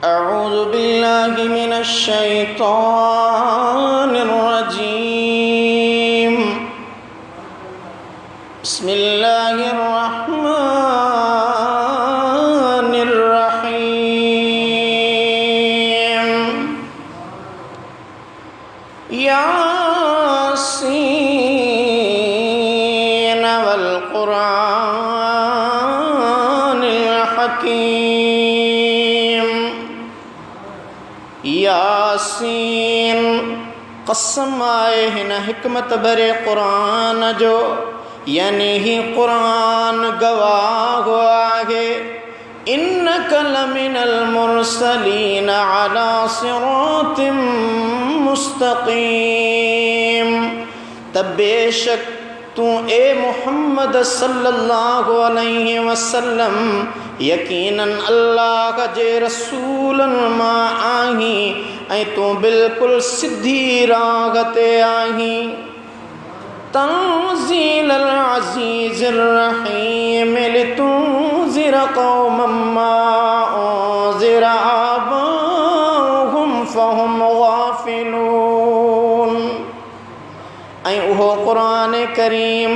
أعوذ بالله من الشيطان الرجيم بسم الله الرحمن الرحيم ياسين والقرآن الحكيم यासीन कसम आए हिन हिकमत भरे क़ुरान जो यानी ही क़ुरान गवाह आहे इन्नक लमिनल मुरसलीन अला सिरातिम मुस्तक़ीम तब बेशक तू ए मुहम्मद सल्लल्लाहु अलैहि वसल्लम यकीनन अल्लाह जे रसूलन मां आही ऐं तू बिल्कुल सिधी राह ते आही तंज़ीलल अज़ीज़िर रहीम लितुंज़िर क़ौमम मा उन्ज़िरा आबाहुम फ़हुम गाफ़िलून ऐं उहो क़ुरान करीम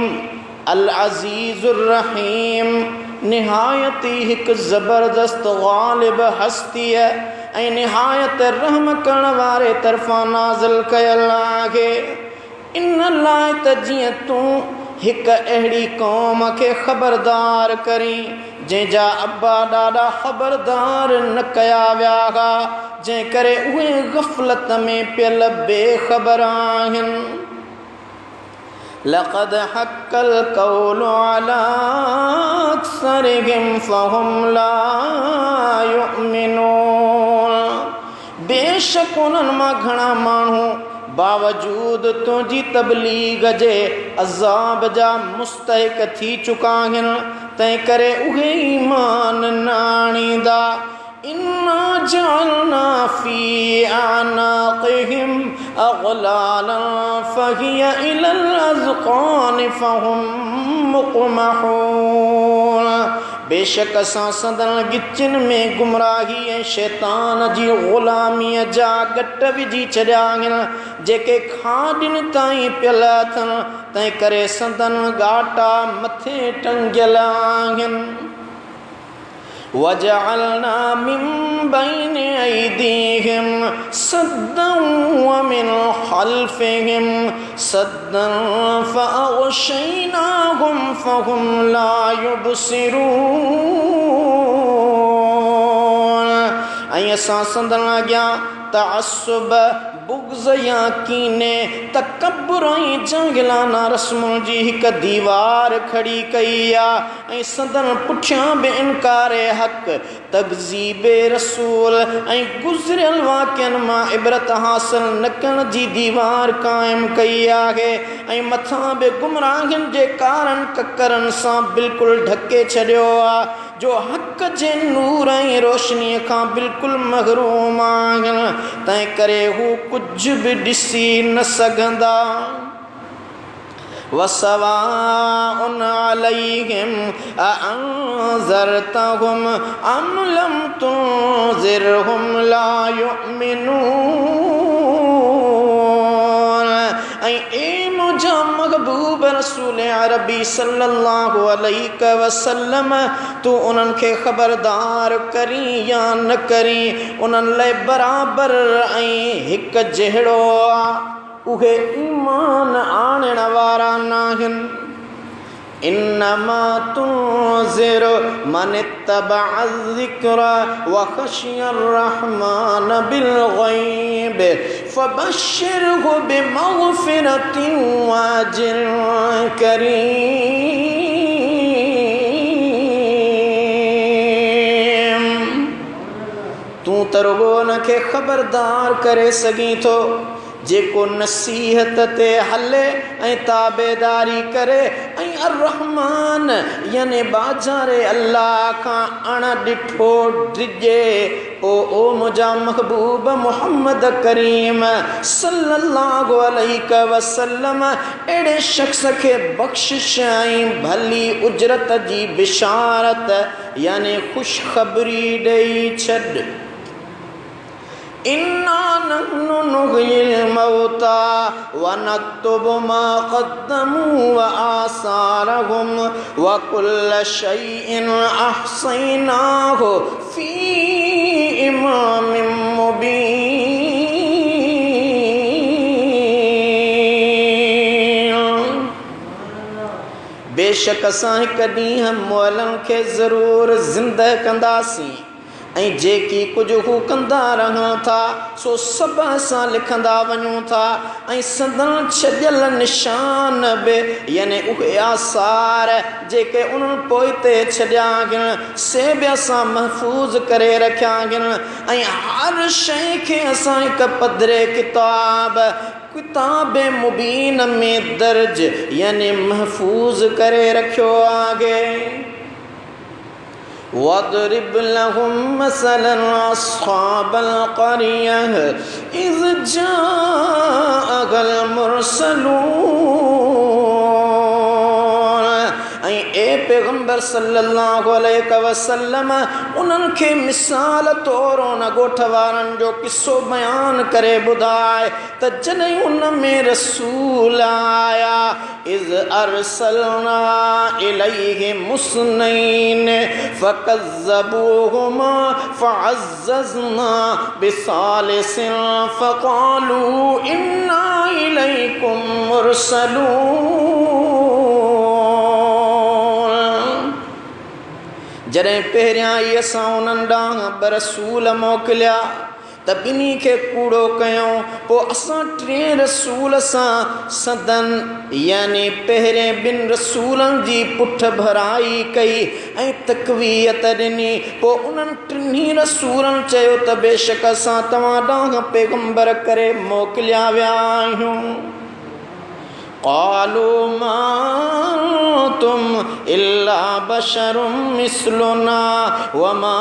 अल अज़ीज़ुर रहीम निहायत हिक ज़बरदस्त गालिब हस्ती ऐं निहायत रहम करण वारे तरफ़ां नाज़िल कयल आहे इन लाइ त जीअं तूं हिक अहिड़ी क़ौम खे ख़बरदार करी जंहिंजा अब्बा ॾाढा ख़बरदार न कया विया हुआ जंहिं करे उहे ग़फ़लत में पियल बेख़बर आहिनि लक़द हक़्क़ल क़ौलु अला अक्सरिहिम फ़हुम ला युमिनून बेशक उन्हनि मां घणा माण्हू बावजूद तुंहिंजी तबलीग जे अज़ाब जा मुस्तहिक थी चुका आहिनि तंहिं करे उहे ईमान न आणींदा इन्ना जअलना फी अनाक़िहिम अग़लालन फ़हिय इलल अज़क़ान फ़हुम मुक़महून बेशक असां संदन गिचन में गुमराही ऐं शैतान जी ग़ुलामीअ जा गट विझी छॾिया आहिनि जेके खाॾिन ताईं पियल अथनि तंहिं करे संदन ॻाटा मथे टंगियल आहिनि वजअलना मिन बैन ऐदीहिम सद्दन व मिन खल्फिहिम सद्दन फअग़शैनाहुम फ़हुम ला युबसिरून ऐं असां संदन अॻियां तअस्सुब बुग़्ज़ या कीने तकब्बुर ऐं जाहिलाना रस्मुनि जी हिक दीवार खड़ी कई आहे ऐं संदन पुठियां बि इनकारे हक़ तकज़ीबे रसूल ऐं गुज़िरियल वाक़िअनि मां इबरत हासिल न करण जी दीवार क़ाइमु कई आहे ऐं मथां बि गुमराहियुनि जे कारनि ककरनि सां बिल्कुलु ढके छॾियो आहे जो हक़ जे नूर ऐं रोशनीअ खां बिल्कुलु महरूम आहिनि तंहिं करे हू कुझु बि ॾिसी न सघंदा वसवाउन अलैहिम अअंज़रतहुम अम लम तुंज़िरहुम ला युमिनून ऐं ए मुंहिंजा महबूब रसूल अरबी सल्लल्लाहु अलैहि वसल्लम तूं उन्हनि खे ख़बरदार करी या न करी उन्हनि लाइ बराबरि ऐं हिकु जहिड़ो आहे उहे ईमान आणण वारा नाहिनि इन्नमा तुंज़िरु मन इत्तबअ ज़िक्र व ख़शिय अर्रहमान बिलग़ैब फ़बश्शिरहु बिमग़फ़िरतिन व अज्रिन करीम तूं त रुॻो उनखे ख़बरदार करे सघीं थो जेको नसीहत ते हले ऐं ताबेदारी करे ऐं अर्रहमान यानी बाजारे अल्लाह खां अण ॾिठो ड्रिजे ओ मुंहिंजा महबूब मुहम्मद करीम सल्लल्लाहु अलैहि वसल्लम अहिड़े शख़्स खे बख़्शिश ऐं भली उजरत जी बिशारत यानी ख़ुशख़बरी ॾेई छॾ इन्ना नहनु नुहयिल मौता व नक्तुबु मा क़द्दमू व आसारहुम व कुल्ल शैइन अहसैनाहु फी इमामिम मुबीन। बेशक असां हिक ॾींहुं मोलनि खे ज़रूर ज़िंदह कंदासीं ऐं जेकी कुझु हू कंदा रहूं था सो सभु असां लिखंदा वञूं था ऐं संदन छॾियल निशान बि यानी उहे आसार जेके उन्हनि पोइते छॾिया आहिनि से बि असां महफ़ूज़ करे रखिया आहिनि ऐं हर शइ खे असां हिकु पधरे किताब मुबीन में दर्ज यानी महफ़ूज़ करे रखियो आहे। वद्रिब लहुम मसलन अस्हाबल क़रियह इज़ जाअल मुरसलून। ऐं ए पैगंबर सल्लल्लाहु अलैहि वसल्लम उन्हनि खे मिसाल तौरु उन ॻोठ वारनि जो किस्सो बयान करे ॿुधाए त जॾहिं उन में रसूल आया इज़ अरसलना इलैहिम मुस्नैन फ़कज़्ज़बूहुमा फ़अज़्ज़ज़ना बिसालिसिन फ़क़ालू इन्ना इलैकुम मुरसलून। जॾहिं पहिरियां ई असां उन्हनि ॾांहुं ॿ रसूल मोकिलिया त ॿिन्ही खे कूड़ो कयूं पोइ असां टे रसूल सां सदन यानी पहिरें ॿिनि रसूलनि जी पुठ भराई कई ऐं तक़वीयत ॾिनी। पोइ उन्हनि टिनी रसूलनि चयो त बेशक असां तव्हां ॾांहुं पैगंबर करे मोकिलिया विया आहियूं। क़ालू मा तुम इल्ला बशरुम मिस्लुना व मा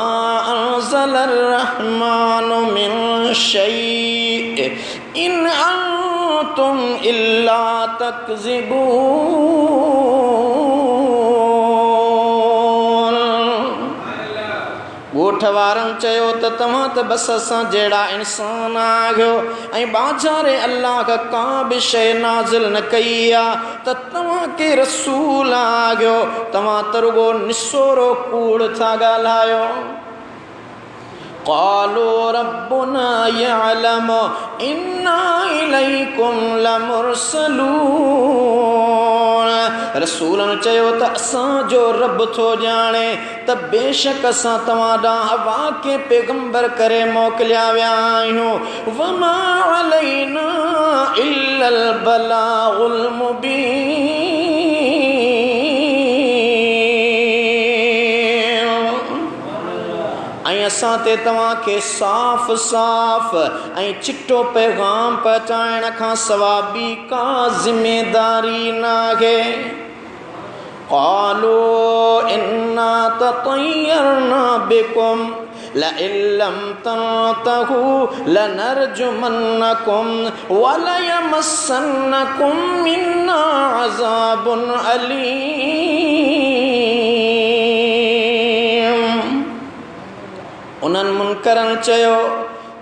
अंज़लर रहमानु मिन शै इन अंतुम इल्ला तकज़िबून। ॻोठ वारनि चयो त तव्हां त बसि असां जहिड़ा इंसान आहियो ऐं बाज़ारे अल्लाह का बि शइ नाज़िल न कई आहे त तव्हां के रसूल आहियो तव्हां त रुगो निसोरो कूड़ था ॻाल्हायो। क़ालू रब्बुना यअलमु इन्ना इलैकुम लमुरसलून। रसूलनि चयो त असांजो रब थो ॼाणे त बेशक असां तव्हां ॾांहुं वाक़ई पैगंबर करे मोकिलिया विया आहियूं। वमा अलैना इल्लल बलागुल मुबीन। ऐं असां ते तव्हांखे साफ़ साफ़ ऐं चिट्टो पैगाम पहुचाइण खां सवाइ ॿी का ज़िमेदारी न आहे। क़ालू इन्ना ततयरना बिकुम लइन लम तंतहू लनरजुमन्नकुम वलयमस्सन्नकुम मिन्ना अज़ाबुन अलीम। उन्हनि मुनकरनि चयो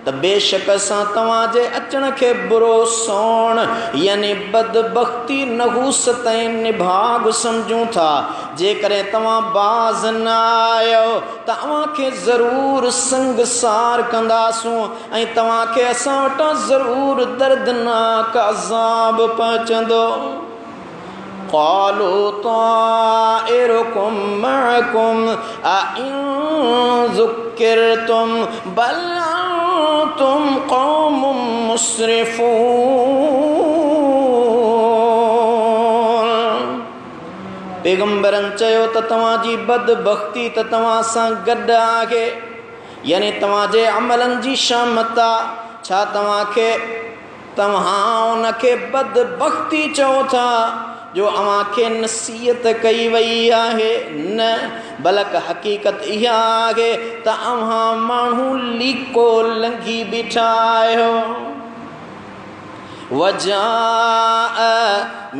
त बेशक असां तव्हांजे अचण खे बुरो सोण यानी बदबख्ती नहूसत ऐं निभाग सम्झूं था। जेकॾहिं तव्हां बाज़ न आयो त तव्हांखे ज़रूरु संगसार कंदासूं ऐं तव्हांखे असां वटां ज़रूरु दर्दनाक अज़ाब पहुचंदो। क़ालू ताइरुकुम मअकुम अइन ज़ुक्किरतुम बल अंतुम क़ौमुम मुस्रिफून। पैगंबरनि चयो त तव्हांजी बदबख्ती त तव्हां सां गॾु आहे यानी तव्हांजे अमलनि जी शामत आहे। छा तव्हां उनखे बदबख्ती चओ था जो अव्हांखे नसीहत कई वई आहे? न, बल्कि हक़ीक़त इहा आहे त अव्हां माण्हू लीको लंघी बीठा आहियो। वजाअ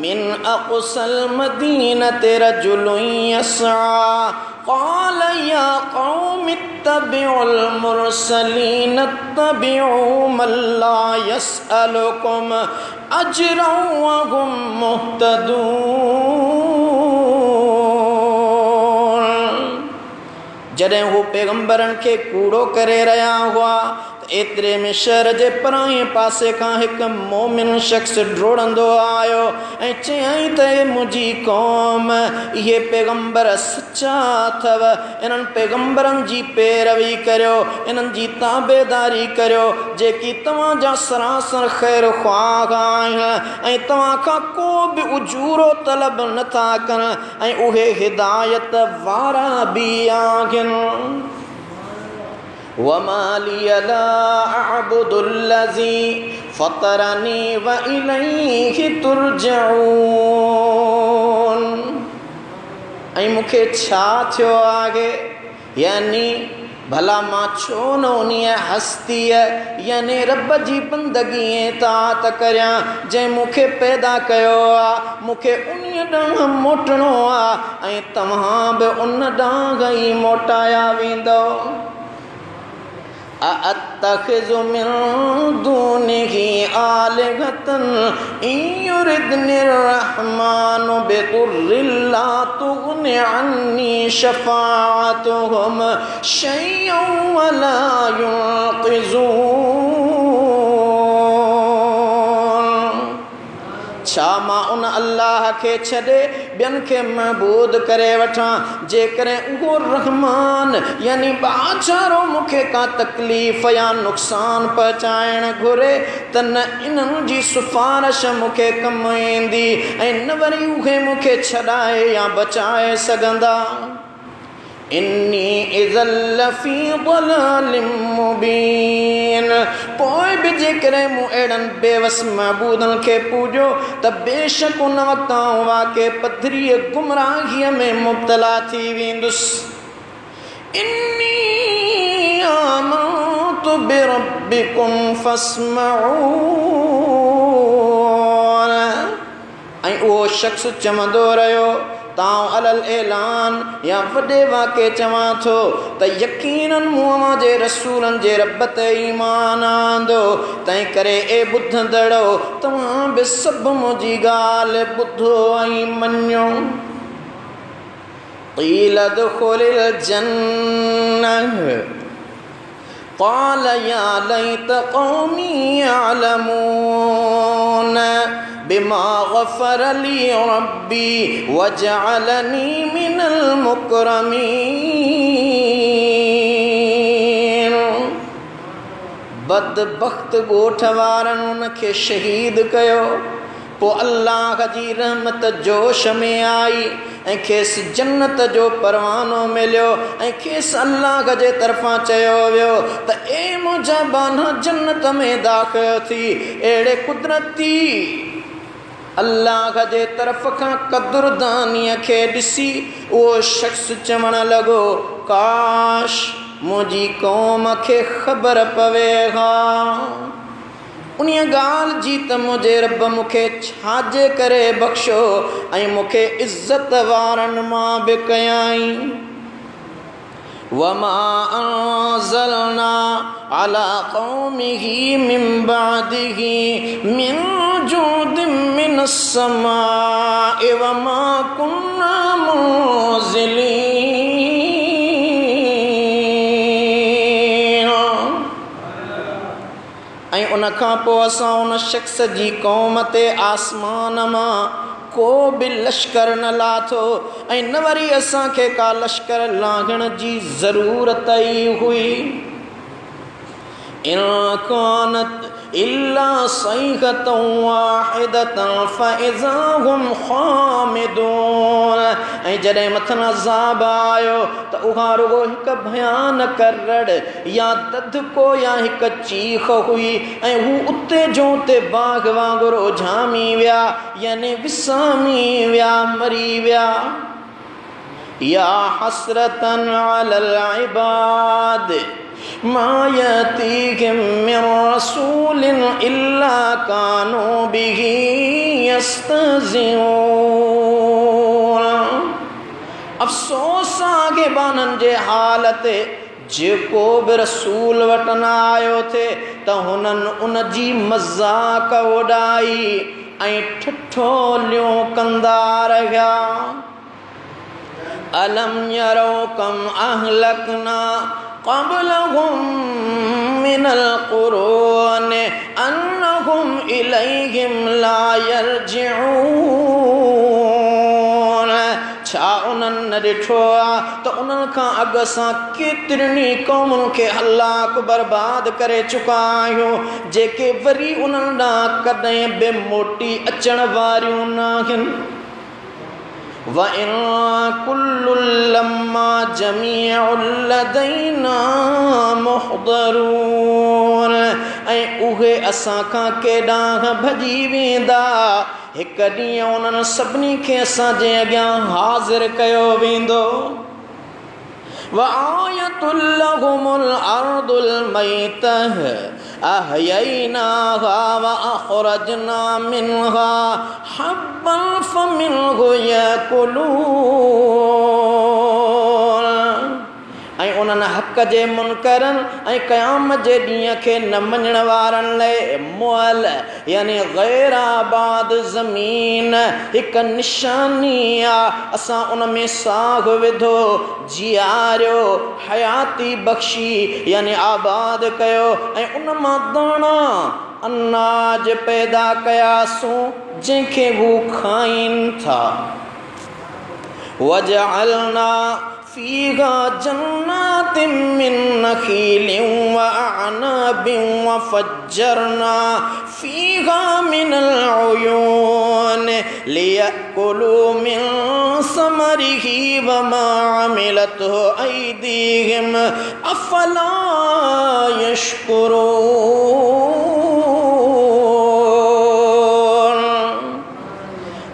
मिन अक़सल मदीनति रजुलुन यसआ क़ाल या क़ौम इत्तबिउल मुरसलीन इत्तबिउ मन ला यसअलुकुम अजरन व हुम मुहतदून। जॾहिं हू पैगंबरनि खे कूड़ो करे रहिया हुआ त एतिरे में शहर जे पराए पासे खां हिकु मोमिन शख़्स डोड़ंदो आयो ऐं चयईं त हे मुंहिंजी क़ौम, इहे पैगंबर सचा अथव, इन्हनि पैगंबरनि जी पैरवी करियो, इन्हनि जी ताबेदारी करियो जेकी तव्हांजा सरासर ख़ैर ख़्वाह आहिनि ऐं तव्हां खां को बि उजूरो तलब नथा कनि ऐं उहे हिदायत वारा बि आहिनि। वमा लिय ला अअबुदुल्लज़ी फ़तरनी व इलैहि तुरजऊन। ऐं मूंखे छा थियो आहे, यानी भला मां छो न उन्हीअ हस्तीअ यानी रब जी बंदगी इताअत करियां जंहिं मूंखे पैदा कयो आहे, मूंखे उन्हीअ ॾांहुं मोटणो आहे ऐं तव्हां बि उन ॾांहुं ई मोटाया वेंदो। अअत्तख़िज़ु मिन दूनिही आलिहतन इन युरिदनिर रहमानु बिदुर्रिन ला तुग़्नि अन्नी शफ़ाअतुहुम शय्अन वला युनक़िज़ून। छा मां उन अल्लाह खे छॾे ॿियनि खे महबूद करे वठां जेकॾहिं उहो रहमान यानी बाचारो मूंखे का तकलीफ़ या नुक़सान पहुचाइण घुरे त न इन्हनि जी सिफ़ारिश मूंखे कमु ईंदी ऐं न वरी उहे मूंखे छॾाए या बचाए सघंदा। इन्नी इज़ल लफ़ी ज़लालिम मुबीन। पोइ बि जेकॾहिं मूं अहिड़नि बेवस महबूदनि खे पूॼो त बेशक उन वक़्तु आउं वाक़ई पधरीअ गुमराहीअ में मुब्तला थी वेंदुसि। इन्नी आमनतु बिरब्बिकुम फ़स्मऊन। ऐं उहो शख़्स चवंदो रहियो तां अलल ऐलान या वॾे वाक़े चवां थो त यकीनन मूं जे रसूलनि जे रब ते ईमान आंदो, तंहिं करे ए ॿुधंदड़ो तव्हां बि सभु मुंहिंजी ॻाल्हि ॿुधो ऐं मञो। क़ील दुख़ुलिल जन्नह क़ाल या लैत क़ौमी यअलमून बिमा ग़फ़र ली रब्बी वजअलनी मिनल मुकरमीन। बदबख्त ॻोठ वारनि उनखे शहीद कयो, पोइ अल्लाह जी रहमत जोश में आई ऐं खेसि जन्नत जो परवानो मिलियो ऐं खेसि अल्लाह जे तरफ़ां चयो वियो त ए मुंहिंजा बाना जन्नत में दाख़िल थी। अहिड़े कुदरती अल्लाह जे तरफ़ खां क़दुरदानीअ खे ॾिसी उहो शख़्स चवणु लॻो काश मुंहिंजी क़ौम खे ख़बर पवे हा उन ॻाल्हि जी त मुंहिंजे रब मूंखे छाजे करे बख़्शो ऐं मूंखे इज़त वारनि मां बि कयाई। वमा अंज़लना अला क़ौमिही मिन बअदिही मिन जुदिन मिनस समाइ वमा कुन्ना मुनज़िलीन। ऐं उन खां पोइ असां उन शख़्स जी क़ौम ते आसमान मां को बि लश्कर न लाथो ऐं न वरी असांखे का लश्कर लाहिण जी ज़रूरत ई हुई। इन कानत इल्ला सैहतन वाहिदतन फइज़ा हुम खामिदून। ऐं जॾहिं मथां अज़ाब आयो त उहा रुगो हिकु भयानक रड़ या ददको या हिकु चीख हुई ऐं हू उते जो उते बाघ वांगुरु उझामी विया यानी विसामी विया मरी विया। या हसरतन अलल इबाद मा यतीहिम मिन रसूलिन इल्ला कानू बिही यस्तज़िऊन। अफ़सोस आगे बानन जे हालत जेको बि रसूल वटि न आयो थे त हुननि उन जी मज़ाक उॾाई ऐं ठठोलियूं कंदा रहिया। अलम यरो कम अहलकना क़ब्लहुम मिनल क़ुरून अन्नहुम इलैहिम ला यरजिऊन। छा उन्हनि न ॾिठो आहे त उन्हनि खां अॻु असां केतिरनि क़ौमुनि खे हलाक बर्बाद करे चुका आहियूं जेके वरी उन्हनि ॾांहुं कॾहिं बि मोटी अचण वारियूं न आहिनि। वइन कुल्लुल लम्मा जमीउल लदैना मुहदरून। ऐं उहे असां खां केॾांहुं भॼी वेंदा, हिक ॾींहुं उन्हनि सभिनी खे असांजे अॻियां हाज़िर कयो वेंदो। वआयतुल लहुमुल अर्दुल मैतह अहयैनाहा वअख़रजना मिन्हा हब्बन फमिन्हु यअकुलून। ऐं उन्हनि हक़ जे मुनकरनि ऐं क़यामत जे ॾींहं खे न मञण वारनि लाइ मुअल यानी गैर आबाद ज़मीन हिकु निशानी आहे। असां उन में साग विधो, जियारियो, हयाती बख़्शी यानी आबाद कयो ऐं उन मां दाणा अनाज पैदा कयासूं जंहिंखे हू खाइनि था। वजअलना फ़ीहा जन्नातिन मिन नख़ीलिन व अअनाबिन व फ़ज्जरना फ़ीहा मिनल उयून लियअकुलू मिन समरिही व मा अमिलतहु ऐदीहिम अफ़ला यशकुरून।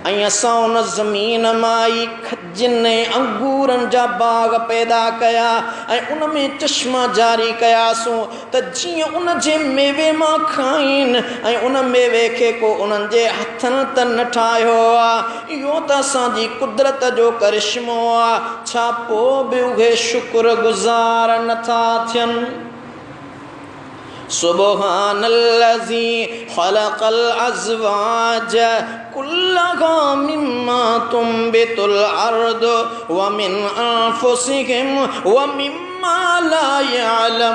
ऐं असां उन ज़मीन मां ई खजनि अंगूरनि जा बाग पैदा कया ऐं उन में चश्मा जारी कयासूं त जीअं उन जे मेवे मां खाइनि ऐं उन मेवे खे को उन्हनि जे हथनि त न ठाहियो आहे। इहो त असांजी कुदरत जो करिश्मो आहे, छा पोइ बि उहे शुक्रगुज़ार नथा थियनि। सुब्हानल्लज़ी ख़लक़ल अज़वाज कुल्लहा मिम्मा तुंबितुल अर्दु व मिन अनफुसिहिम व मिम्मा ला यअलमून।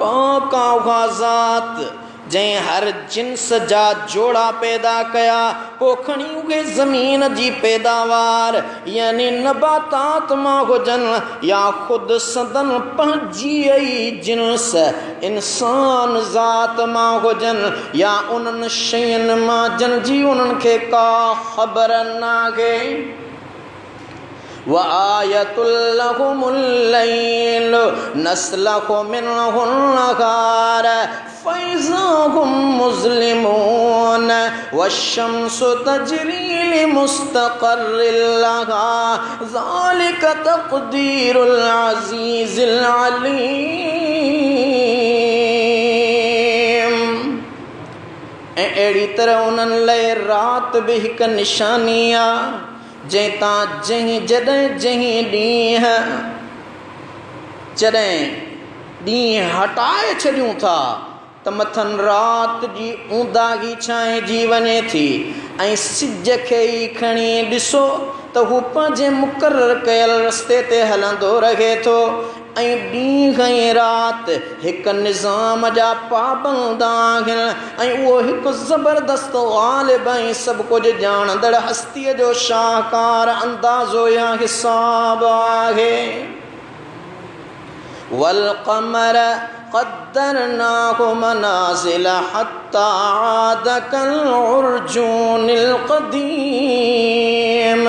पाक आहे ज़ात जंहिं हर जिन्स जा जोड़ा पैदा कया, पोइ खणी उहे ज़मीन जी पैदावार यानी नबातात मां हुजनि या ख़ुदि सदन पंहिंजी ई जिन्स इंसान ज़ात मां हुजनि या उन्हनि शयुनि मां जंहिंजी उन्हनि खे का ख़बर न आहे। वआयतुल लहुमुल लैल नस्लखु मिन्हुन नहार फ़इज़ा हुम मुज़लिमून वश्शम्सु तजरी लिमुस्तक़र्रिन लहा ज़ालिक तक़दीरुल अज़ीज़िल अलीम। ऐं अहिड़ी तरह उन्हनि लाइ राति बि हिकु निशानी आहे जंहिं ॾींहुं हटाए छॾियूं था त मथनि राति जी ऊंदाही छांइजी वञे थी ऐं सिज खे ई खणी ॾिसो त हू पंहिंजे मुक़ररु कयल रस्ते ते हलंदो रहे थो ऐं ॾींहुं ऐं राति हिकु निज़ाम जा पाबंद आहिनि ऐं उहो हिकु ज़बरदस्त ग़ालिब ऐं सभु कुझु ॼाणंदड़ हस्तीअ जो शाहकार अंदाज़ो या हिसाब आहे। वल क़मर क़द्दरनाहु मनाज़िल हत्ता आद कल उर्जूनिल क़दीम।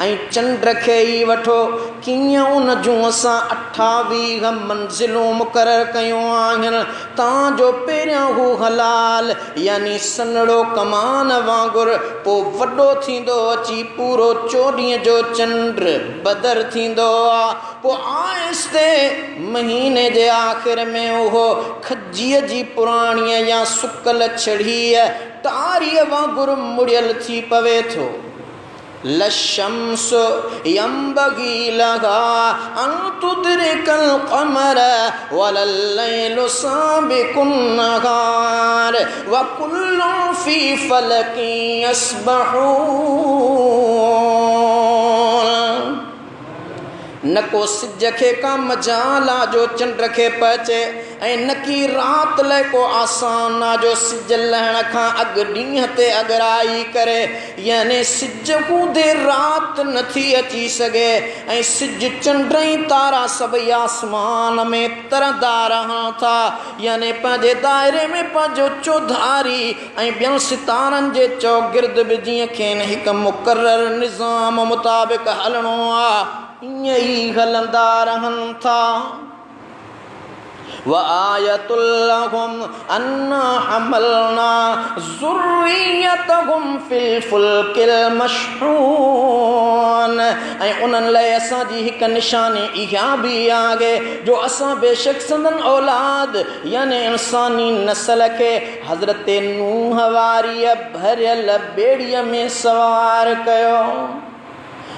ऐं चंड खे ई वठो, कीअं उन जूं असां 28 मंज़िलूं मुक़ररु कयूं आहिनि तव्हांजो पहिरियां हू हलाल यानी सन्हड़ो कमान वांगुरु, पोइ वॾो थींदो अची पूरो 24 जो चंड बदर थींदो आहे, पोइ आहिस्ते महीने जे आख़िर में उहो खजीअ जी पुराणीअ या सुकल छड़ीअ तारीअ वांगुरु मुड़ियल थी पवे थो। लशम्स यंबगी लहा अन तुदरिकल क़मर वलल लैलु साबिकुन नहार व कुल्लुन फी फलकिन यस्बहून। न को सिज खे का मजाल आ जो चंड खे पचे, ऐं न की रात लाइ को आसान आ जो सिज लहण खां अॻु ॾींहं ते अगराई करे, यानी सिज हूंदे रात नथी अची सघे, ऐं सिज चंड ऐं तारा सभई आसमान में तरंदा रहनि था, यानी पंहिंजे दायरे में पंहिंजो चौधारी ऐं ॿियनि सितारनि जे चौगिर्द बि जीअं खेनि हिकु मुक़ररु निज़ाम मुताबिक़ हलणो आहे, ईअं ई हलंदा रहनि था। वआयतुल लहुम अन्ना हमलना ज़ुर्रियतहुम फिल फुल्किल मशहून। ऐं उन्हनि लाइ असांजी हिकु निशानी इहा बि आहे जो असां बेशक संदन औलाद यानी इंसानी नस्ल खे हज़रत नूह वारी भरियल ॿेड़ीअ में सवार कयो।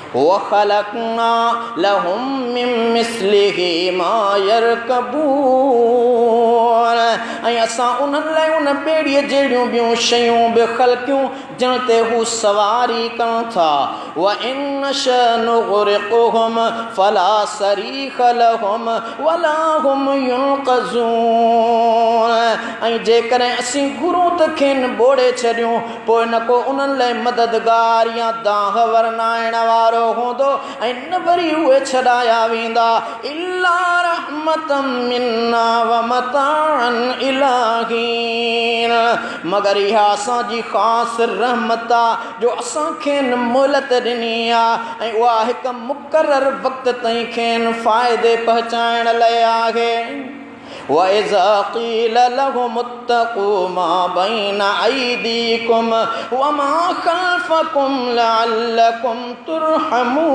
वख़लक़ना लहुम मिन मिस्लिही मा यरकबून। ऐं असां उन्हनि लाइ उन ॿेड़ीअ जहिड़ियूं ॿियूं शयूं बि ख़लक़ियूं जिन ते हू सवारी कनि था। व इन नशअ नुग़रिक़हुम फला सरीख़ लहुम वला हुम युनक़ज़ून। ऐं जेकॾहिं असीं घुरूं त खेनि ॿोड़े छॾियूं, पोइ न को उन्हनि लाइ मददगार या दाह वरनाइण वारो हूंदो, ऐं न वरी उहे छॾाया वेंदा। इल्ला रहमतम मिन्ना व मताअन इलाहीन। मगर इहा असांजी ख़ासि रहमत आहे जो असां खेनि मोहलत ॾिनी आहे, ऐं उहा हिकु मुक़ररु वक़्त ताईं खेनि फ़ाइदे पहुचाइण लाइ आहे। وَإِذَا قِيلَ لَهُمُ اتَّقُوا مَا بَيْنَ أَيْدِيكُمْ وَمَا خَلْفَكُمْ لَعَلَّكُمْ تُرْحَمُونَ।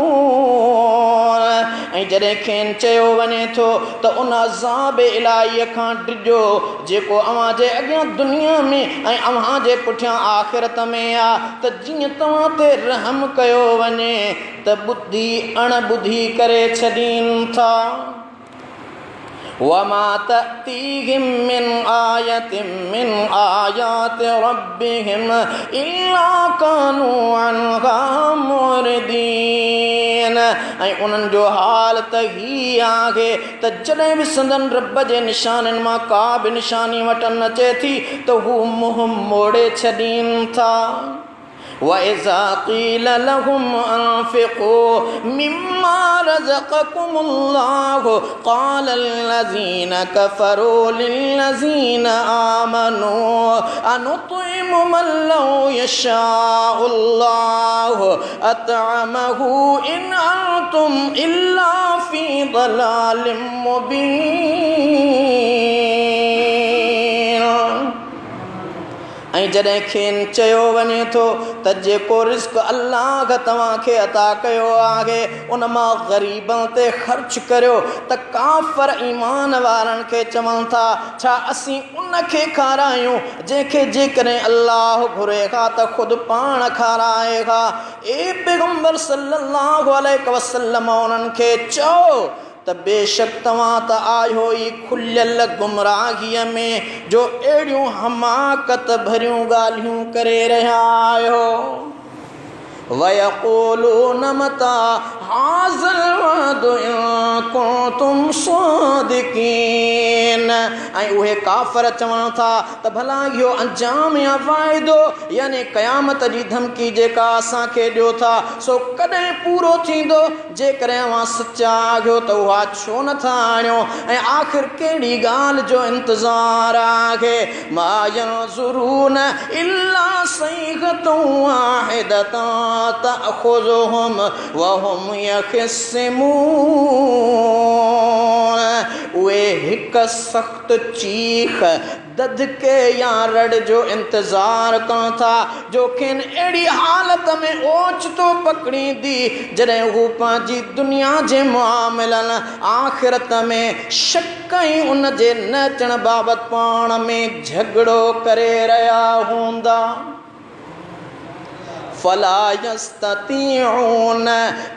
ऐं जॾहिं खेनि चयो वञे थो त उन अज़ाब इलाहीअ खां डिॼो जेको अव्हां जे अॻियां दुनिया में ऐं अव्हां जे पुठियां आख़िरत में आहे, त जीअं तव्हां ते रहम कयो वञे त ॿुधी अणॿुधी करे छॾीनि था। वमा तअतीहिम मिन आयतिन मिन आयाति रब्बिहिम इल्ला कानू अन्हा मुरिदीन। ऐं उन्हनि जो हाल त ही आहे त जॾहिं बि संदन रब जे निशाननि मां का बि निशानी वटनि अचे थी त हू मुंहुं मोड़े छॾीनि था। وَإِذَا قِيلَ لَهُمْ أَنفِقُوا مِمَّا رَزَقَكُمُ اللَّهُ قَالَ الَّذِينَ كَفَرُوا لِلَّذِينَ آمَنُوا أَنُطْعِمُ مَن لَّوْ يَشَاءُ اللَّهُ أَطْعَمَهُ إِنْ أَنتُمْ إِلَّا فِي ضَلَالٍ مُبِينٍ। ऐं जॾहिं खेनि चयो वञे थो त जेको रिज़्क़ अल्लाह तव्हांखे अता कयो आहे उन मां ग़रीबनि ते ख़र्च करियो, त काफ़र ईमान वारनि खे चवनि था छा असीं उन खे खारायूं जंहिंखे जेकॾहिं अल्लाह घुरे खां त ख़ुदि पाण खाराए खां। ए पैगंबर सल्लल्लाहु अलैहि वसल्लम उन्हनि खे चओ त बेशक तव्हां त आयो ई खुलियल गुमराहीअ में जो अहिड़ियूं हमाकत भरियूं ॻाल्हियूं करे रहिया आहियो। वयक़ूलून मता हाज़ल वअदु इन कुंतुम सादिकीन। ऐं उहे काफ़िर चवनि था त भला इहो अंजाम या वाइदो यानी क़यामत जी धमकी जेका असांखे ॾियो था सो कॾहिं पूरो थींदो? जेकॾहिं अवां सचा आहियो त उहा छो नथा आणियो? ऐं आख़िर कहिड़ी ॻाल्हि जो इंतज़ारु आहे? मा यंज़ुरून इल्ला सैहतन वाहिदतन तअख़ुज़ुहुम वहुम यख़सिमून। उहे हिकु सख़्त चीख ददके या रड़ जो इंतज़ार कनि था जो खेन अहिड़ी हालत में ओचितो पकड़ींदी जॾहिं हू पंहिंजी दुनिया जे मामलनि आख़िरत में शक ऐं उन जे न अचण बाबति पाण में झगड़ो करे रहिया हूंदा। फला यस्ततीऊन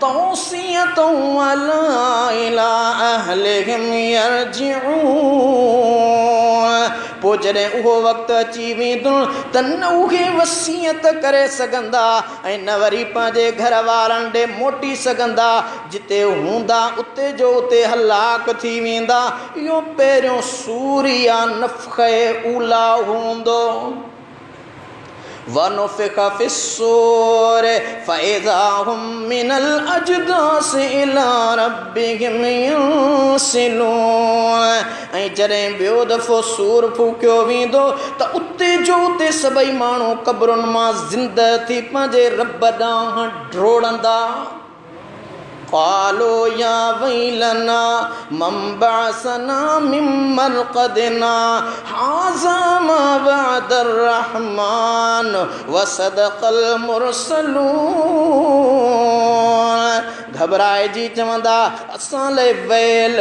तौसियतन वला इला अहलिहिम यरजिऊन। पोइ जॾहिं उहो वक़्तु अची वेंदो त न उहे वसीयत करे सघंदा ऐं न वरी पंहिंजे घर वारनि ॾे मोटी सघंदा। जिते हूंदा उते जो उते हलाक थी वेंदा। इहो पहिरियों सूर या नफ़ख़े ऊला हूंदो। वनुफ़िख़ फ़िस्सूर फ़इज़ा हुम मिनल अजदासि इला रब्बिहिम यंसिलून। ऐं जॾहिं ॿियो दफ़ो सूर फूकियो वेंदो त उते जो उते सभई माण्हू क़ब्रुनि मां ज़िंदह थी पंहिंजे रब ॾांहुं डोड़ंदा। क़ालू या वैलना मन बअसना मिन मरक़दिना हाज़ा मा वअदर रहमान व सदक़ल मुरसलून। घबराइजी चवंदा असां लाइ वैल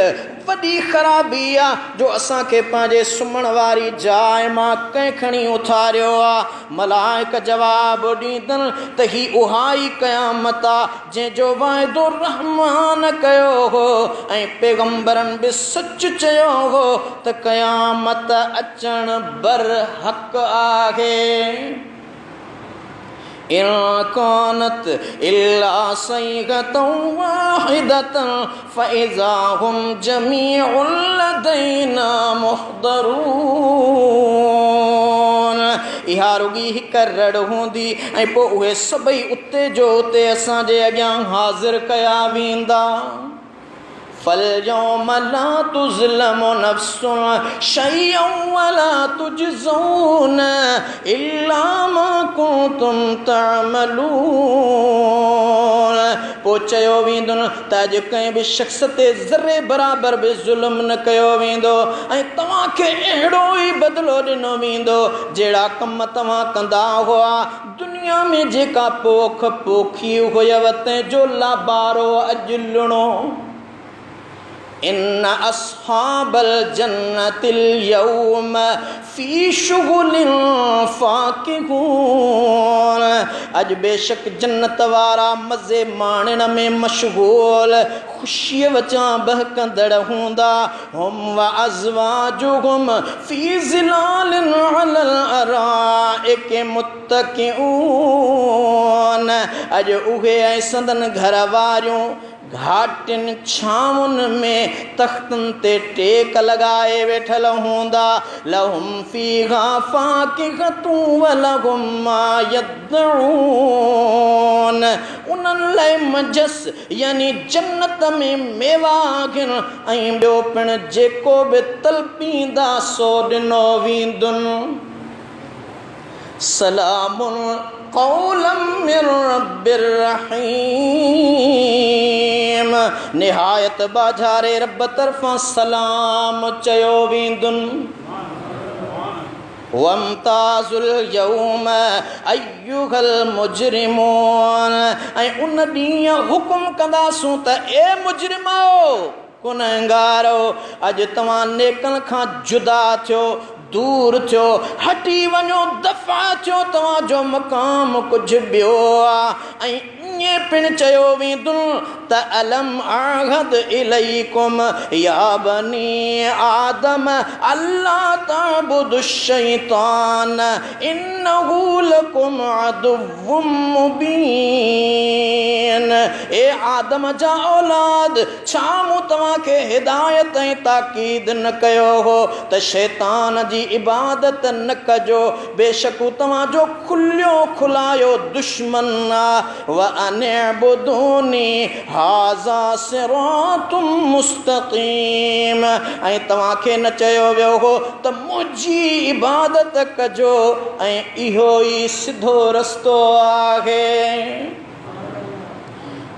वॾी ख़राबी आहे जो असांखे पंहिंजे सुम्हण वारी जाइ मां कंहिं खणी उथारियो आहे। मलाइक जवाबु ॾींदनि त ही उहा ई क़यामत आहे जंहिंजो वाइदो रहमान कयो हो ऐं पैगंबरनि बि सच चयो हो त क़यामत अचण बरहक़ आहे। इन कानत इल्ला सैहतन वाहिदतन फ़इज़ा हुम जमीउन लदैना मुहदरून। इहा रुगी हिकु रड़ हूंदी ऐं पोइ उहे सभई उते जो उते असांजे अॻियां हाज़िर कया वेंदा। फल्यौम ला तुज़लमु नफ़्सुन शैअन वला तुजज़ौन इल्ला मा कुंतुम तअमलून। पोइ चयो वेंदो त अॼु कंहिं बि शख़्स ते ज़रे बराबरि बि ज़ुल्म न कयो वेंदो ऐं तव्हांखे अहिड़ो ई बदिलो ॾिनो वेंदो जहिड़ा कम तव्हां कंदा हुआ। दुनिया में जेका पोख पोखी हुयव तंहिंजो लाबारो अॼु लुणो। इन अस्हाबल जन्नतिल यौम फी शुगुलिन फाकिहून। अॼु बेशक जन्नत वारा मज़े माणण में मशगूल ख़ुशीअ वचां बहकंदड़ हूंदा। हुम व अज़वाजुहुम फी ज़िलालिन अलल अराइक मुत्तकिऊन। अॼु उहे ऐं संदन घर वारियूं घाटिन छांवुनि में तख़्तनि ते टेक लॻाए वेठल हूंदा। लहुम फ़ीहा फ़ाकिहतुन व लहुम मा यद्दऊन। उन्हनि लाइ मजस यानी जन्नत में मेवा आहिनि ऐं ॿियो पिणु जेको बि तलपींदा सो ॾिनो वेंदुनि। सलामुन क़ौलन मिन रब्बिर रहीम। निहायत बाझारे रब तरफ़ां सलाम चयो वेंदुनि। वमताज़ुल यौम अय्युहल मुजरिमून। ऐं उन ॾींहुं हुकुम कंदासूं त ए मुजरिमाओ गुनहगारो अॼु तव्हां नेकनि खां जुदा थियो दूर थियो हटी वञो दफ़ा थियो तव्हांजो मक़ाम कुझु ॿियो आहे। ऐं इन ईअं पिणु चयो वेंदुनि त अलम आहद इलैकुम या बनी आदम अल्ला तअबुदु शैतान इन्नहु लकुम अदुव्वुम मुबीन। ए आदम जा औलाद, छा मूं तव्हांखे हिदायत ऐं ताकीद न कयो हो त शैतान जी इबादत न कजो, बेशक हू तव्हांजो खुलियो खुलायो दुश्मन आहे। व अनिअबुदूनी हाज़ा सिरातुम मुस्तक़ीम। ऐं तव्हांखे न चयो वियो हो त मुंहिंजी इबादत कजो ऐं इहो ई सिधो रस्तो आहे।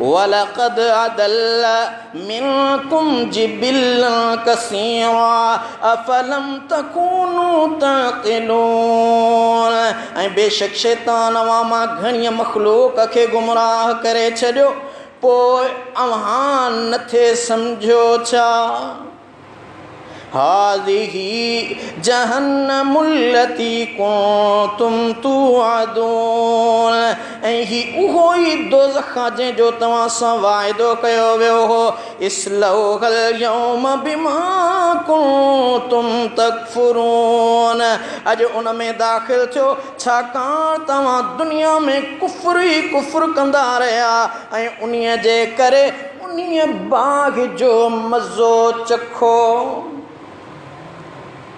वलक़द अदल्ल मिनकुम जिबिल्लन कसीरा अफलम तकूनू तक़िलून। ऐं बेशक शैतान अवां मां घणी मखलूक खे गुमराह करे छॾियो, पोइ अव्हां नथे सम्झो छा? हाज़िही जहन्नमुल्लती कुंतुम तुअदून। ऐं ही उहो ई दोज़ख आहे जंहिंजो तव्हां सां वाइदो कयो वियो हो। इस्लौहल यौम बिमा कुंतुम तकफुरून। अॼु उन में दाख़िल थियो छाकाणि तव्हां दुनिया में कुफ़्र ई कुफ़्र कंदा रहिया ऐं उन्हीअ जे करे उन्हीअ बाग़ जो मज़ो चखो।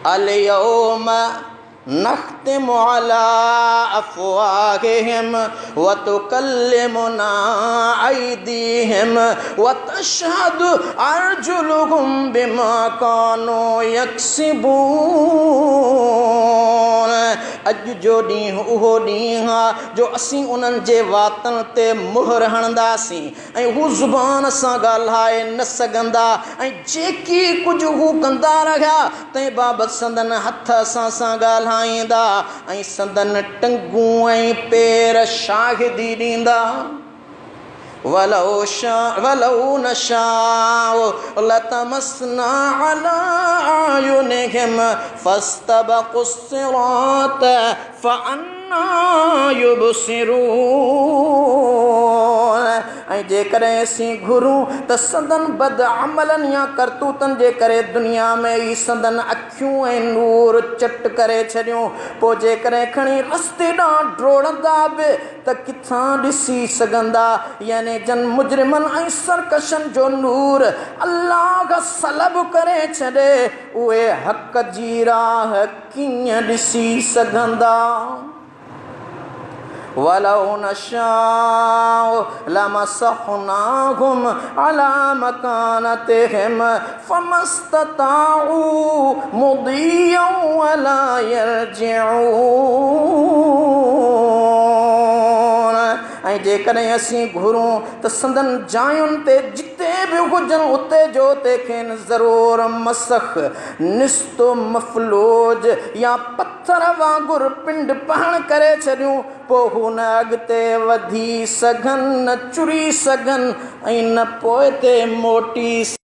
अलयौम नख्तिमु अला अफ़वाहिहिम व तुकल्लिमुना अयदीहिम व तशहदु अर्जुलुहुम बिमा कानू यक्सिबून। अॼु जो ॾींहुं उहो ॾींहुं आहे जो असीं उन्हनि जे वातनि ते मुहर हणंदासीं ऐं हू ज़ुबान सां ॻाल्हाए न सघंदा ऐं जेकी कुझु हू कंदा रहिया तंहिं बाबति संदन हथ असां सां ॻाल्हाईंदा ऐं संदन टंगूं ऐं पेर शाहिदी ॾींदा। वलौ नशाउ लतमसना अला अयुनिहिम फस्तबक़ुस्सिरात फअन्ना युबसिरून। ऐं जेकॾहिं असीं घुरूं त संदन बद अमलनि या करतूतनि जे करे दुनिया में ई संदन अखियूं ऐं नूर चट करे छॾियूं, पोइ जेकॾहिं खणी रस्ते ॾांहुं ड्रोड़ंदा बि त किथां ॾिसी सघंदा। यानी जन मुजरिमनि ऐं सरकशनि जो नूर अल्लाह सलब करे छॾे, उहे हक़ जी राह कीअं ॾिसी सघंदा। वलौ नशाउ लमसखनाहुम अला मकानतिहिम फमस्तताउ मुदिय्यन वला यरजिऊन। ऐं जेकॾहिं असीं घुरूं त संदन जायुनि ते जिते बि हुजनि उते जो उते खेनि ज़रूरु मसख निस्तो मफ़लूज या पथर वांगुरु पिंड पहण करे छॾियूं, पोइ हू न अॻिते वधी सघनि न चुरी सघनि ऐं न पोइ ते मोटी